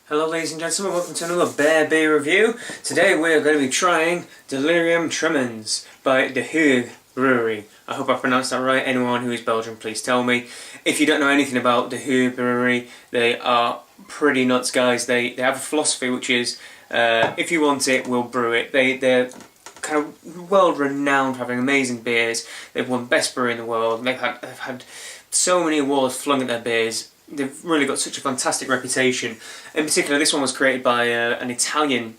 Hello ladies and gentlemen, welcome to another beer review. Today we're going to be trying Delirium Tremens by the Huyghe Brewery. I hope I pronounced that right. Anyone who is Belgian, please tell me. If you don't know anything about the Huyghe Brewery, they are pretty nuts guys. They have a philosophy which is, if you want it, we'll brew it. They're kind of world renowned for having amazing beers. They've won best brewery in the world. They've had so many awards flung at their beers. They've really got such a fantastic reputation. In particular, this one was created by an Italian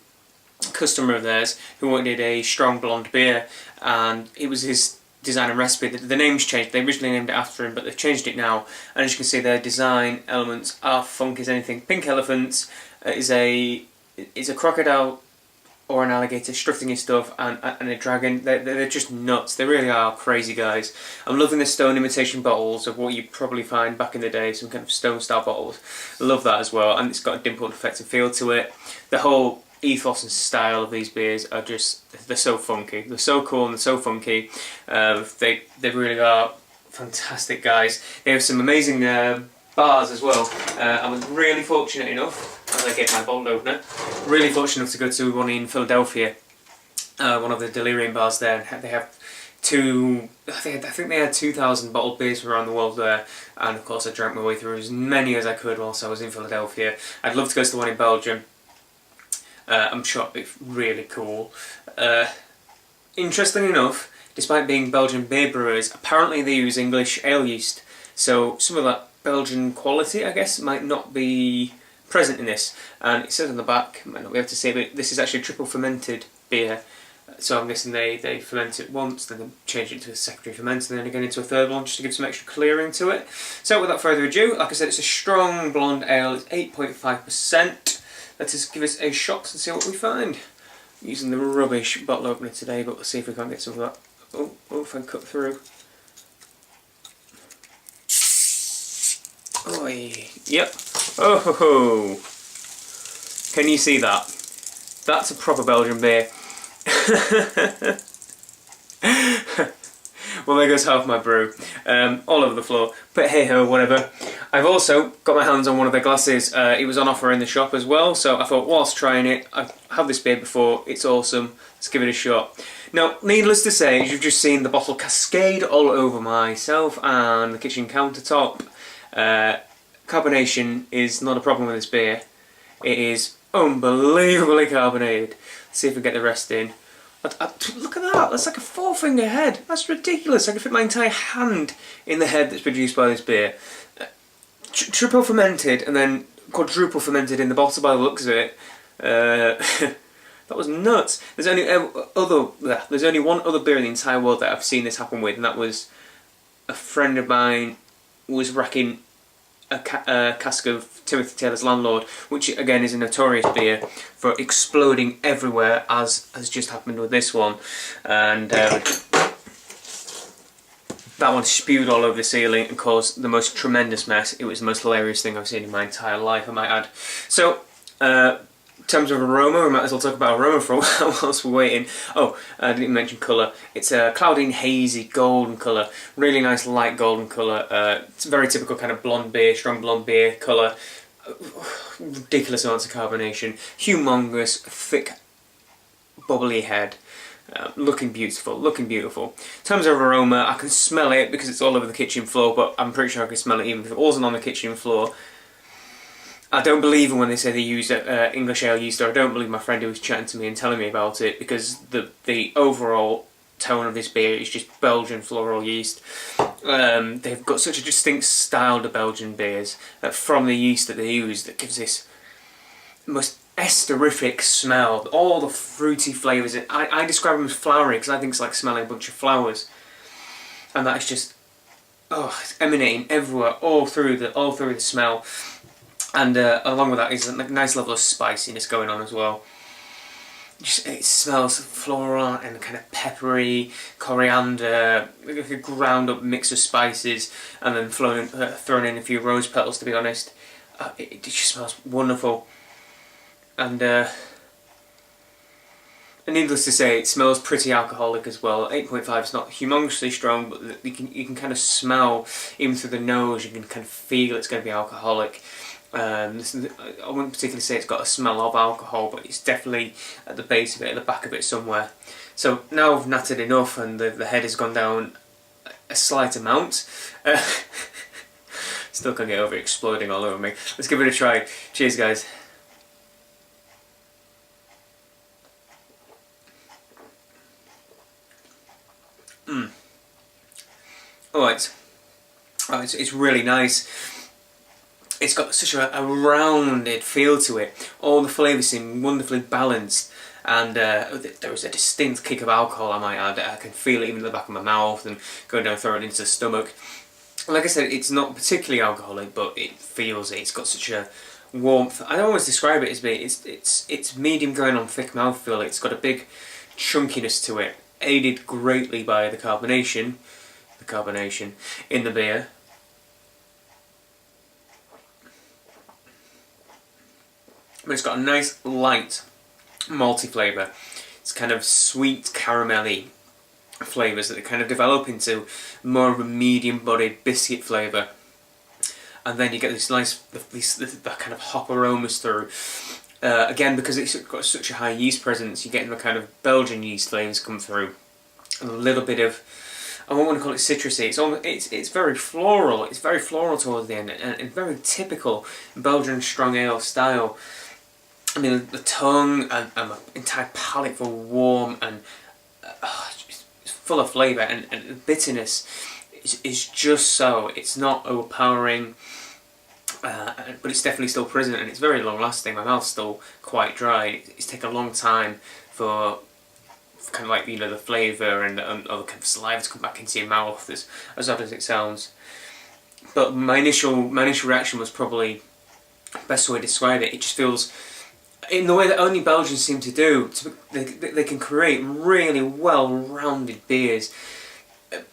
customer of theirs who wanted a strong blonde beer, and it was his design and recipe. The name's changed. They originally named it after him, but they've changed it now. And as you can see, their design elements are funky as anything. Pink elephants is a crocodile or an alligator strutting his stuff, and a dragon. They're just nuts. They really are crazy guys. I'm loving the stone imitation bottles of what you'd probably find back in the day, some kind of stone style bottles. I love that as well, and it's got a dimpled effective feel to it. The whole ethos and style of these beers are they're so funky. They're so cool and they're so funky. They really are fantastic guys. They have some amazing bars as well. I was really fortunate enough, as I get my bottle opener, really fortunate enough to go to one in Philadelphia, one of the Delirium bars there. They have I think they had 2,000 bottled beers from around the world there, and of course I drank my way through as many as I could whilst I was in Philadelphia. I'd love to go to the one in Belgium. I'm sure it's really cool. Interesting enough, despite being Belgian beer brewers, apparently they use English ale yeast, so some of that Belgian quality, I guess, might not be present in this. And it says on the back, might not be able to see, but this is actually triple fermented beer. So I'm guessing they ferment it once, then they change it to a secondary ferment, and then again into a third one just to give some extra clearing to it. So without further ado, like I said, it's a strong blonde ale. It's 8.5%. Let's give it a shot and see what we find. I'm using the rubbish bottle opener today, but we'll see if we can't get some of that. Oh, if I can cut through. Oh, yep. Oh ho ho! Can you see that? That's a proper Belgian beer. Well, there goes half my brew, all over the floor. But hey ho, whatever. I've also got my hands on one of their glasses. It was on offer in the shop as well, so I thought, whilst trying it, I've had this beer before. It's awesome. Let's give it a shot. Now, needless to say, as you've just seen the bottle cascade all over myself and the kitchen countertop. Carbonation is not a problem with this beer. It is unbelievably carbonated. Let's see if we get the rest in. Look at that, that's like a 4-finger head. That's ridiculous. I could fit my entire hand in the head that's produced by this beer. Triple fermented and then quadruple fermented in the bottle by the looks of it. That was nuts. There's only one other beer in the entire world that I've seen this happen with, and that was a friend of mine was racking a cask of Timothy Taylor's Landlord, which again is a notorious beer for exploding everywhere, as has just happened with this one. And that one spewed all over the ceiling and caused the most tremendous mess. It was the most hilarious thing I've seen in my entire life, I might add. So, in terms of aroma, we might as well talk about aroma for a while whilst we're waiting. Oh, I didn't mention colour. It's a cloudy and hazy golden colour. Really nice light golden colour. It's a very typical kind of blonde beer, strong blonde beer colour. Ridiculous amounts of carbonation. Humongous, thick, bubbly head. Looking beautiful, looking beautiful. In terms of aroma, I can smell it because it's all over the kitchen floor, but I'm pretty sure I can smell it even if it wasn't on the kitchen floor. I don't believe them when they say they use English ale yeast, or I don't believe my friend who was chatting to me and telling me about it, because the overall tone of this beer is just Belgian floral yeast. They've got such a distinct style to Belgian beers from the yeast that they use that gives this most esterific smell. All the fruity flavours. I describe them as flowery because I think it's like smelling a bunch of flowers, and that is just it's emanating everywhere, all through the smell. And along with that is a nice level of spiciness going on as well. It smells floral and kind of peppery, coriander, like a ground up mix of spices, and then thrown in a few rose petals, to be honest. It just smells wonderful. And needless to say, it smells pretty alcoholic as well. 8.5 is not humongously strong, but you can kind of smell, even through the nose, you can kind of feel it's going to be alcoholic. I wouldn't particularly say it's got a smell of alcohol, but it's definitely at the base of it, at the back of it somewhere. So now I've nattered enough and the head has gone down a slight amount. Still can't get over it exploding all over me. Let's give it a try. Cheers, guys. Oh, it's really nice. It's got such a rounded feel to it. All the flavours seem wonderfully balanced, and there is a distinct kick of alcohol, I might add. I can feel it even in the back of my mouth and going down through it into the stomach. Like I said, it's not particularly alcoholic, but it feels it. It's got such a warmth. I always describe it as being it's medium going on thick mouthfeel. It's got a big chunkiness to it, aided greatly by the carbonation in the beer. But it's got a nice light malty flavour. It's kind of sweet caramelly flavours that kind of develop into more of a medium-bodied biscuit flavour, and then you get this nice that kind of hop aromas through. Again, because it's got such a high yeast presence, you're getting the kind of Belgian yeast flavours come through, and a little bit of, I won't want to call it citrusy. It's very floral. It's very floral towards the end, and very typical Belgian Strong Ale style. I mean, the tongue and my entire palate feel warm and it's full of flavour, and the bitterness is just so. It's not overpowering, but it's definitely still present, and it's very long lasting. My mouth's still quite dry. It's taken a long time for kind of like, you know, the flavour and the kind of saliva to come back into your mouth, as odd as it sounds. But my initial reaction was probably the best way to describe it. It just feels, in the way that only Belgians seem to do, they can create really well-rounded beers.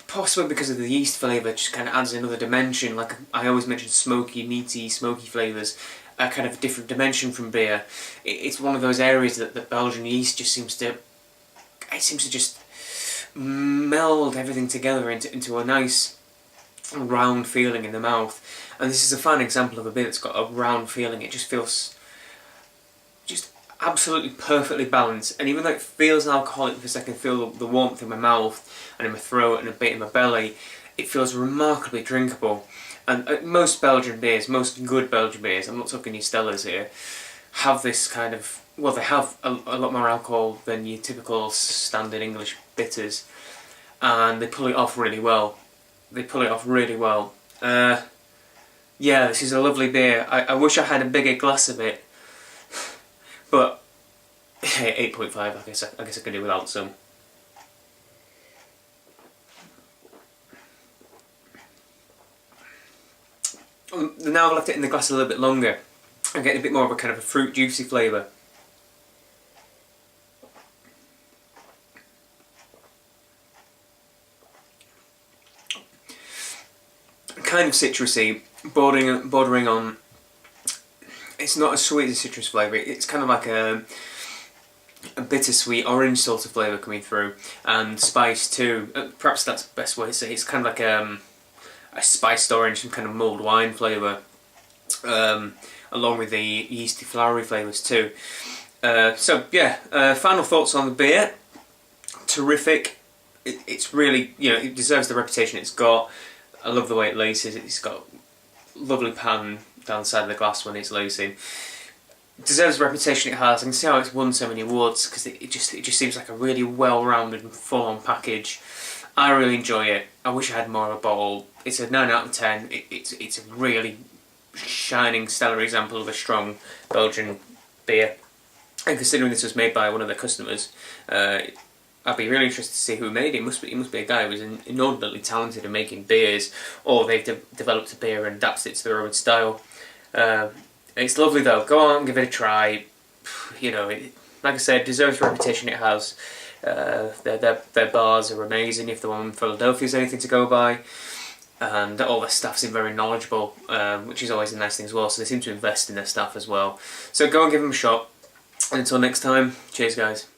Possibly because of the yeast flavour, just kind of adds another dimension. Like I always mention, smoky, meaty, smoky flavours, a kind of different dimension from beer. It's one of those areas that Belgian yeast just seems to just meld everything together into a nice round feeling in the mouth. And this is a fine example of a beer that's got a round feeling. It just feels just absolutely perfectly balanced, and even though it feels alcoholic because I can feel the warmth in my mouth and in my throat and a bit in my belly, it feels remarkably drinkable. And most Belgian beers, most good Belgian beers, I'm not talking your Stellas here, have this kind of, well, they have a lot more alcohol than your typical standard English bitters, and they pull it off really well. Yeah, this is a lovely beer. I wish I had a bigger glass of it, but 8.5. I guess I could do without some. Now I've left it in the glass a little bit longer, I'm getting a bit more of a kind of a fruit juicy flavour. Kind of citrusy, bordering on. It's not as sweet as a citrus flavour. It's kind of like a bittersweet orange sort of flavour coming through, and spice too. Perhaps that's the best way to say it. It's kind of like a spiced orange, some kind of mulled wine flavour, along with the yeasty, flowery flavours too. So yeah, final thoughts on the beer. Terrific. It's really, you know, it deserves the reputation it's got. I love the way it laces. It's got lovely pattern down the side of the glass when it's lacing. It deserves the reputation it has. I can see how it's won so many awards because it just seems like a really well-rounded and full-on package. I really enjoy it. I wish I had more of a bottle. It's a 9 out of 10. It's a really shining, stellar example of a strong Belgian beer. And considering this was made by one of their customers, I'd be really interested to see who made it. He must be a guy who was inordinately talented in making beers, or they've developed a beer and adapted it to their own style. It's lovely though. Go on and give it a try. You know, like I said, deserves the reputation it has. Their bars are amazing. If the one in Philadelphia is anything to go by, and all their staff seem very knowledgeable, which is always a nice thing as well. So they seem to invest in their staff as well. So go and give them a shot. And until next time, cheers guys.